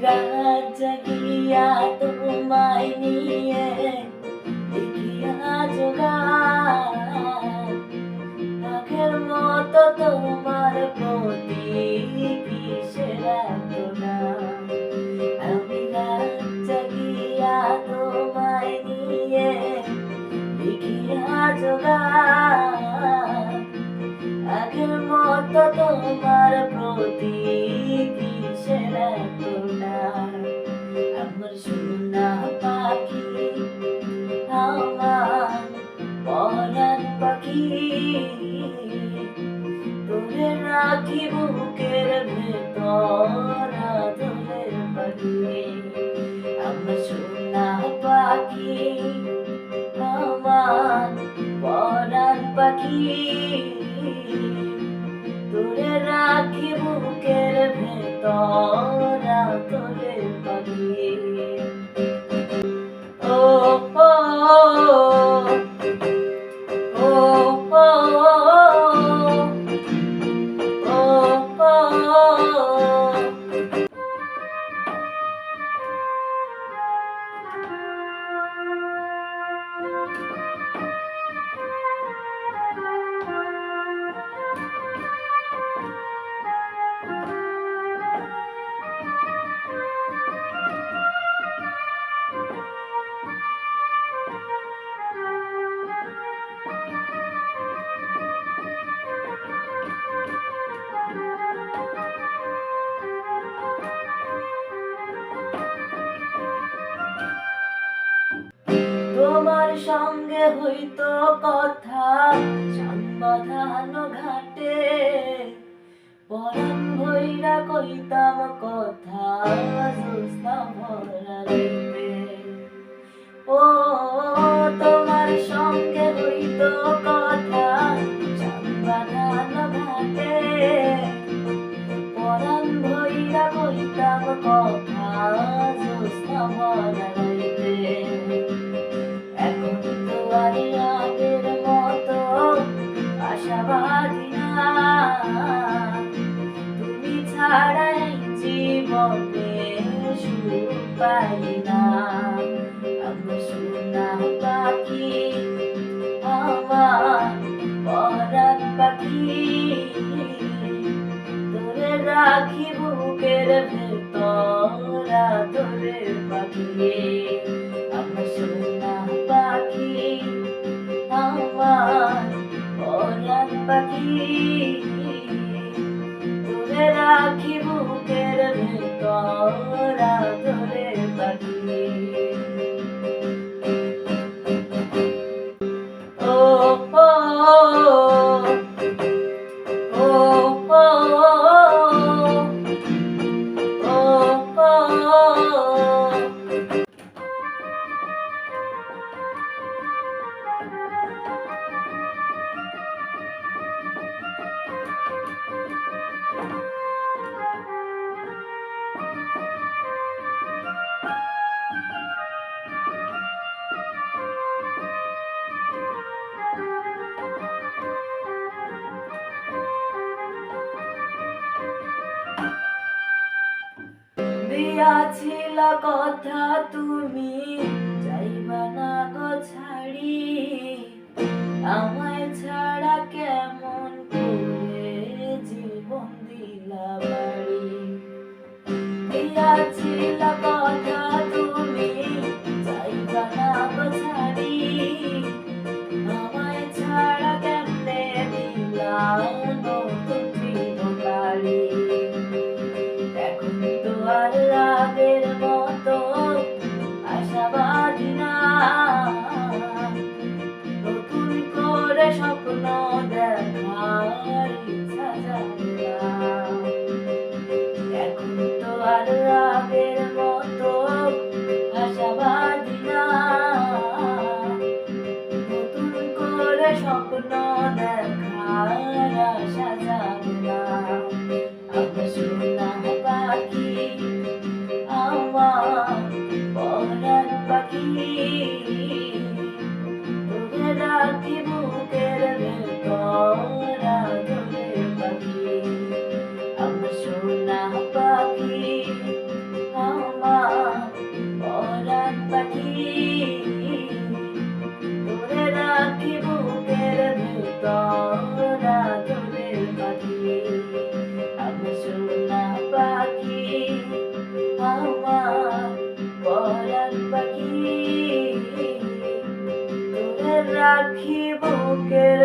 রাত জাগিয়া তোমায় নিয়ে দেখিয়া জোগান আগের মতো তোমার প্রতি কিসের এত টান। আমি রাত জাগিয়া তোমায় নিয়ে দেখিয়া জোগান আগের মতো তোমার প্রতি কিসের এত টান। আমার সোনা পাখি, আমার পরাণ পাখি, তোরে রাখি বুকের ভেতর আদরের পাখি। আমার সোনা পাখি, আমার পরাণ পাখি, তোরে রাখি বুকের ভেতর আদরের পাখি। ও ও ও ও তোমার সঙ্গে হইতো কথা সংবাধানো ঘাটে, পরাণ ভৈরা কইতাম কথা জ্যোৎস্না ভরা রাতে। ও তোমার সঙ্গে হইতো কথা সংবাধানো ঘাটে, পরাণ ভৈরা কইতাম কথা জ্যোৎস্না ভরা রাতে। এখন তো আর আগের মতো আশাবাদী না, তুমি ছাড়াই জীবনে সুখ পাই না। আমার সোনা পাখি, আমার পরাণ পাখি, তোরে রাখি বুকের ভেতর আদরের পাখি। আমার সোনা পাখি, আমার পরাণ পাখি, তোরে রাখি বুকের ভেতর আদরের পাখি। ও ও ও ও দিয়াছিল কথা তুমি যাইবা না গো ছাড়ি, আমায় ছাড়া কেমন করে জীবন দিলা বাড়ি। দিয়াছিল কথা তুমি যাইবা না গো ছাড়ি, আমায় ছাড়া কেমনে দিলা নতুন জীবন বাড়ি। এখন তো আর আগের মতো আশাবাদী না, নতুন করে স্বপ্ন দেখার ইচ্ছা জাগে না। এখন তো আর আগের মতো রাখি বুকের